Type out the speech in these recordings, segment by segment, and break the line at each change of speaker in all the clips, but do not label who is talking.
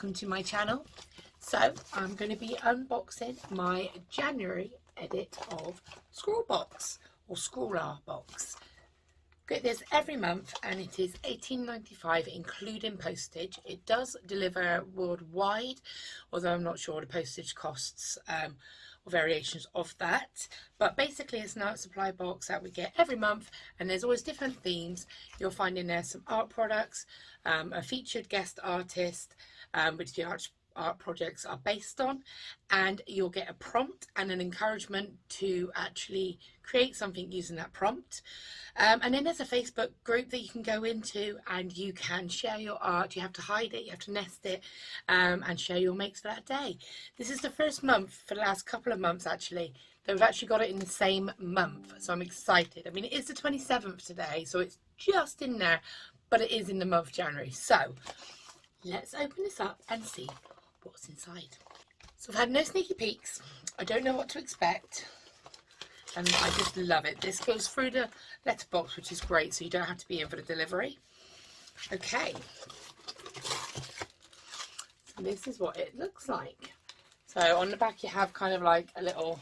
welcome to my channel. So I'm going to be unboxing my January edit of Scrawlbox or Scrawlr box. Get this every month and it is £18.95 including postage. It does deliver worldwide, although I'm not sure the postage costs or variations of that, but basically it's an art supply box that we get every month, and there's always different themes. You'll find in there some art products, a featured guest artist, which the art projects are based on, and you'll get a prompt and an encouragement to actually create something using that prompt. And then there's a Facebook group that you can go into and you can share your art. You have to hide it, you have to nest it, and share your makes for that day. This is the first month for the last couple of months actually that we've actually got it in the same month, so I'm excited. I mean, it is the 27th today, so it's just in there, but it is in the month of January. So let's open this up and see what's inside. So I've had no sneaky peeks. I don't know what to expect, and I just love it. This goes through the letterbox, which is great, so you don't have to be in for the delivery. Okay, so this is what it looks like. So on the back you have kind of like a little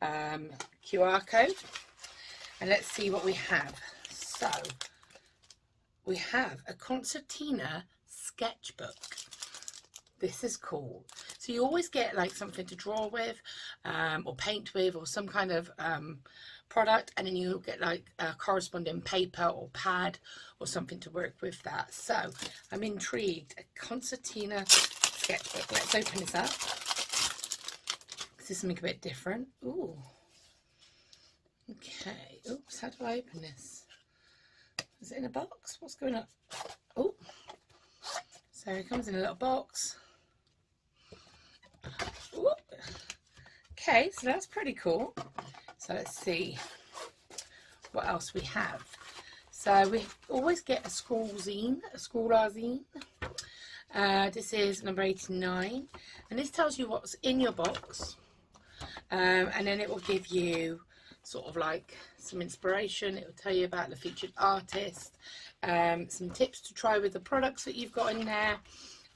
QR code, and let's see what we have. So we have a concertina sketchbook. This is cool. So you always get like something to draw with or paint with, or some kind of product, and then you'll get like a corresponding paper or pad or something to work with that. So I'm intrigued. A concertina sketchbook. Let's open this up. This is something a bit different. Ooh. Okay. Oops, how do I open this? Is it in a box? What's going on? Oh. So it comes in a little box. Ooh. Okay, so that's pretty cool. So let's see what else we have. So we always get a Scrawlr zine. This is number 89, and this tells you what's in your box, and then it will give you sort of like some inspiration. It will tell you about the featured artist, some tips to try with the products that you've got in there.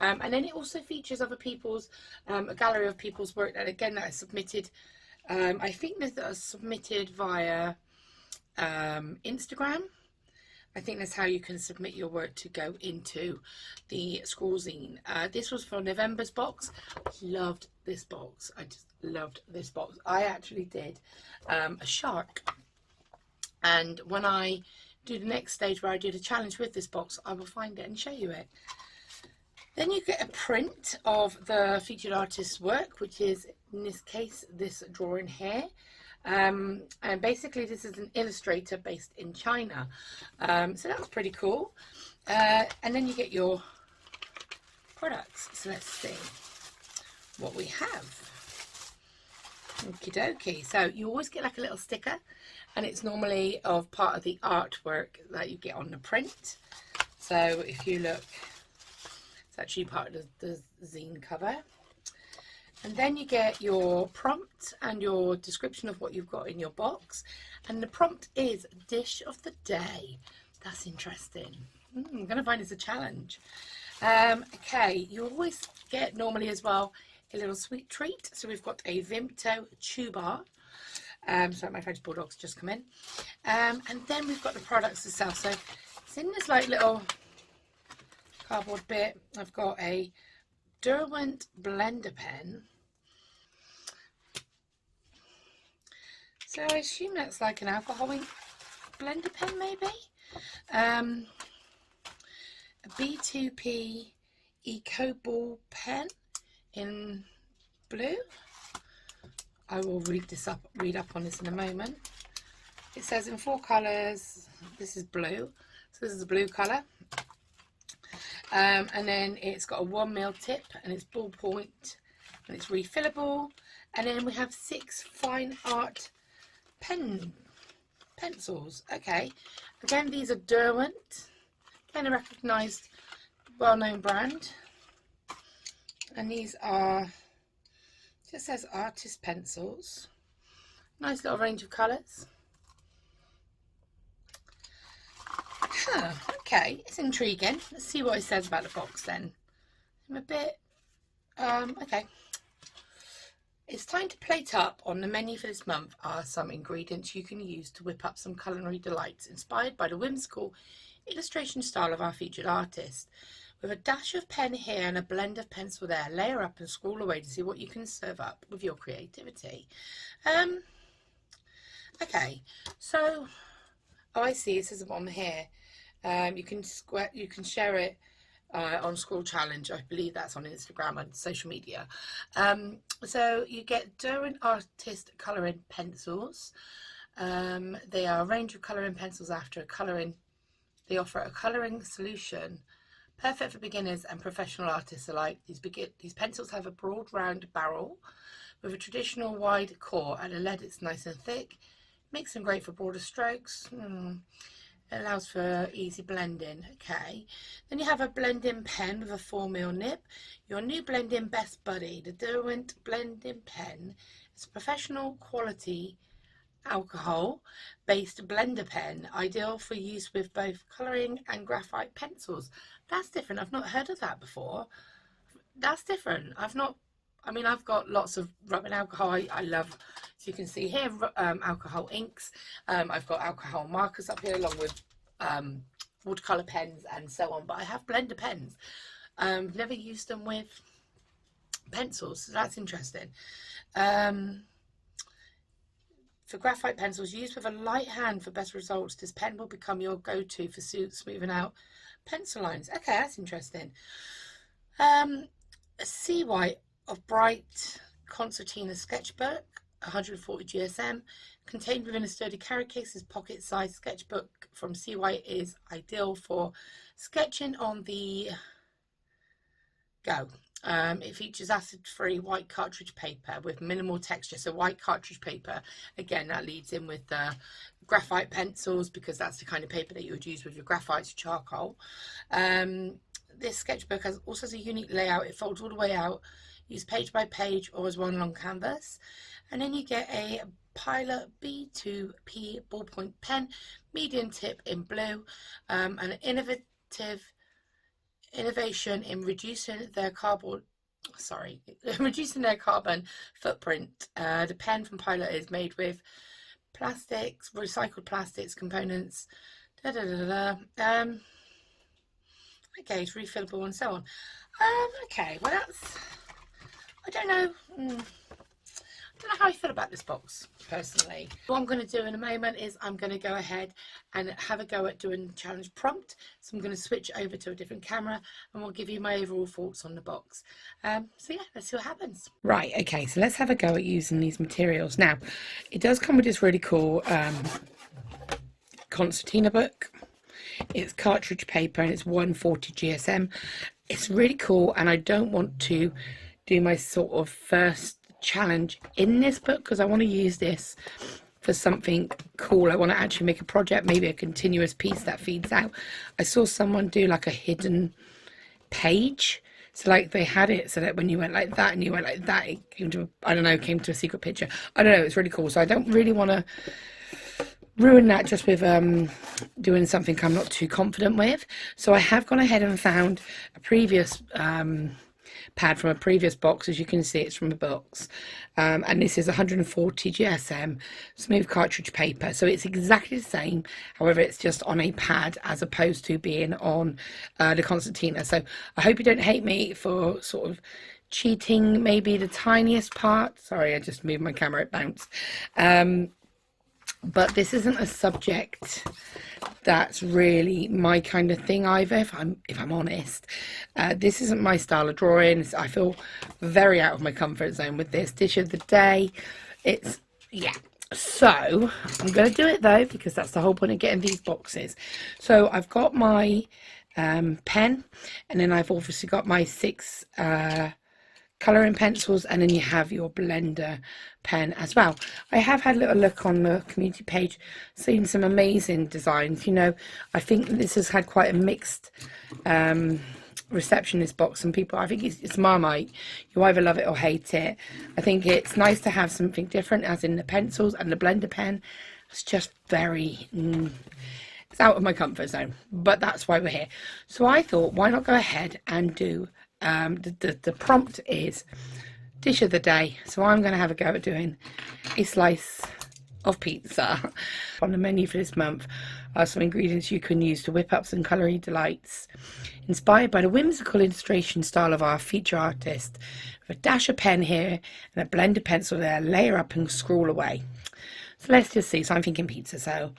And then it also features other people's, a gallery of people's work that again that is submitted. I think that are submitted via Instagram. I think that's how you can submit your work to go into the Scrawlr zine. This was for November's box. Loved this box. I just loved this box. I actually did a shark, and when I do the next stage where I do the challenge with this box, I will find it and show you it. Then you get a print of the featured artist's work, which is in this case this drawing here, and basically this is an illustrator based in China, so that was pretty cool. And then you get your products. So let's see what we have. Okie dokie. So you always get like a little sticker, and it's normally of part of the artwork that you get on the print. So if you look, it's actually part of the zine cover. And then you get your prompt and your description of what you've got in your box. And the prompt is dish of the day. That's interesting. I'm going to find this a challenge. Okay, you always get normally as well a little sweet treat. So we've got a Vimto chew bar. So my French Bulldog's just come in. And then we've got the products itself. So it's in this like little cardboard bit. I've got a Derwent blender pen. So I assume that's like an alcohol ink blender pen maybe. A B2P Eco Ball pen in blue. I will read up on this in a moment. It says in 4 colours. This is blue. So this is a blue colour. And then it's got a 1mm tip, and it's ballpoint, and it's refillable. And then we have 6 fine art pencils. Okay, again these are Derwent, again a recognised well-known brand, and these are, it just says artist pencils. Nice little range of colours. Okay, it's intriguing. Let's see what it says about the box then. I'm a bit Okay. It's time to plate up. On the menu for this month are some ingredients you can use to whip up some culinary delights, inspired by the whimsical illustration style of our featured artist. With a dash of pen here and a blend of pencil there, layer up and scroll away to see what you can serve up with your creativity. Okay, so I see it says on here. You can share it on Scrawlr Challenge. I believe that's on Instagram and social media. So you get Derwent Artist colouring pencils. They are a range of colouring pencils after colouring. They offer a colouring solution perfect for beginners and professional artists alike. These pencils have a broad round barrel with a traditional wide core, and the lead is nice and thick. Makes them great for broader strokes. It allows for easy blending. Okay, then you have a blending pen with a 4mm nib. Your new blending best buddy, the Derwent blending pen. It's a professional quality alcohol based blender pen, ideal for use with both colouring and graphite pencils. That's different. I've not heard of that before. That's different. I've got lots of rubbing alcohol. I love, as you can see here, alcohol inks. I've got alcohol markers up here along with watercolour pens and so on, but I have blender pens. Never used them with pencils, so that's interesting. For graphite pencils, used with a light hand for best results. This pen will become your go-to for smoothing out pencil lines. Okay, that's interesting. A sea white of bright concertina sketchbook, 140 GSM, contained within a sturdy carry case. This pocket-sized sketchbook from Sea White is ideal for sketching on the go. It features acid-free white cartridge paper with minimal texture. So white cartridge paper, again, that leads in with the graphite pencils, because that's the kind of paper that you would use with your graphites or charcoal. This sketchbook also has a unique layout. It folds all the way out, used page by page or as one long canvas. And then you get a Pilot B2P ballpoint pen, medium tip in blue, an innovation in reducing their carbon footprint. The pen from Pilot is made with plastics, recycled plastics components. Okay, it's refillable and so on. Okay, well that's, I don't know how I feel about this box personally. What I'm going to do in a moment is I'm going to go ahead and have a go at doing the challenge prompt. So I'm going to switch over to a different camera and we'll give you my overall thoughts on the box. So yeah, let's see what happens. Right, okay, so let's have a go at using these materials. Now, it does come with this really cool concertina book. It's cartridge paper and it's 140 GSM. It's really cool, and I don't want to do my sort of first challenge in this book because I want to use this for something cool. I want to actually make a project, maybe a continuous piece that feeds out. I saw someone do like a hidden page, so like they had it so that when you went like that and you went like that, it came to, I don't know, came to a secret picture. I don't know, it's really cool. So I don't really want to ruin that just with doing something I'm not too confident with. So I have gone ahead and found a previous pad from a previous box. As you can see, it's from a box, and this is 140 GSM smooth cartridge paper, so it's exactly the same, however it's just on a pad as opposed to being on the concertina. So I hope you don't hate me for sort of cheating maybe the tiniest part. Sorry, I just moved my camera, it bounced. But this isn't a subject that's really my kind of thing either, if I'm honest. This isn't my style of drawing. I feel very out of my comfort zone with this. Dish of the day, it's, yeah. So I'm going to do it though, because that's the whole point of getting these boxes. So I've got my pen, and then I've obviously got my 6 colouring pencils, and then you have your blender pen as well. I have had a little look on the community page, seen some amazing designs. You know, I think this has had quite a mixed reception, this box. Some people, I think it's Marmite, you either love it or hate it. I think it's nice to have something different, as in the pencils and the blender pen. It's just very it's out of my comfort zone, but that's why we're here. So I thought, why not go ahead and do the prompt is dish of the day. So I'm going to have a go at doing a slice of pizza. On the menu for this month are some ingredients you can use to whip up some coloury delights. Inspired by the whimsical illustration style of our feature artist, with a dash of pen here and a blended pencil there, layer up and scrawl away. So let's just see. So I'm thinking pizza, so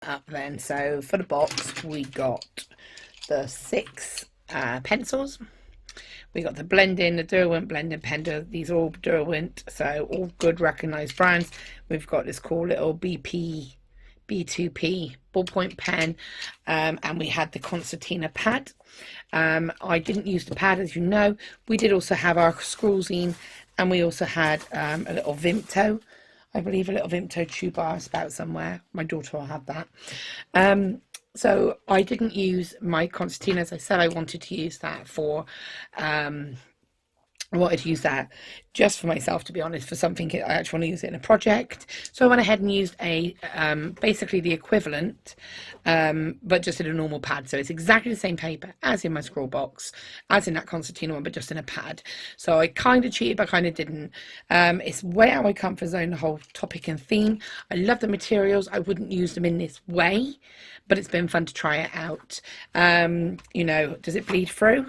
up then. So for the box we got the 6 pencils, we got the blending, the Derwent blending pen. These are all Derwent, so all good recognised brands. We've got this cool little B2P ballpoint pen, and we had the concertina pad. I didn't use the pad, as you know. We did also have our Scrawlzine, and we also had a little Vimto, I believe, a little Vimto chew bar spout somewhere. My daughter will have that. So I didn't use my concertina. As I said, I wanted to use that for I wanted to use that just for myself, to be honest, for something I actually want to use it in a project. So I went ahead and used a basically the equivalent, but just in a normal pad. So it's exactly the same paper as in my scroll box, as in that concertina one, but just in a pad. So I kind of cheated, but kind of didn't. It's way out of my comfort zone, the whole topic and theme. I love the materials. I wouldn't use them in this way, but it's been fun to try it out. You know, does it bleed through?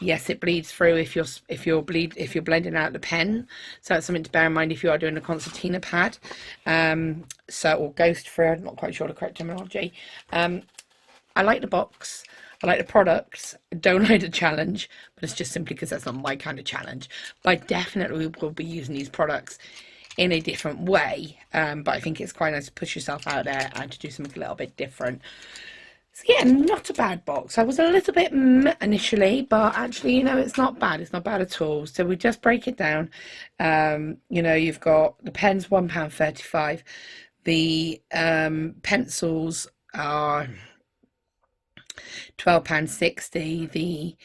Yes, it bleeds through if you're blending out the pen. So that's something to bear in mind if you are doing a concertina pad. Or ghost through. I'm not quite sure the correct terminology. I like the box. I like the products. I don't like the challenge, but it's just simply because that's not my kind of challenge. But I definitely will be using these products in a different way, but I think it's quite nice to push yourself out there and to do something a little bit different. So yeah, not a bad box. I was a little bit initially, but actually, you know, it's not bad. It's not bad at all. So we just break it down. You know, you've got the pens, £1.35. The pencils are £12.60. The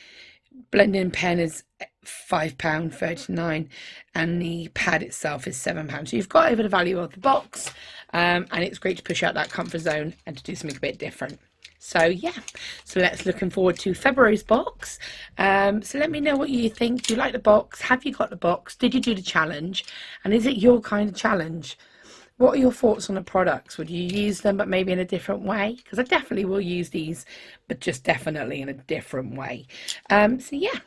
blending pen is £5.39, and the pad itself is £7. So you've got over the value of the box, and it's great to push out that comfort zone and to do something a bit different. So yeah, so let's looking forward to February's box. So let me know what you think. Do you like the box? Have you got the box? Did you do the challenge? And is it your kind of challenge? What are your thoughts on the products? Would you use them, but maybe in a different way? Because I definitely will use these, but just definitely in a different way. So yeah.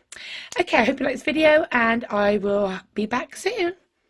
Okay, I hope you like this video, and I will be back soon.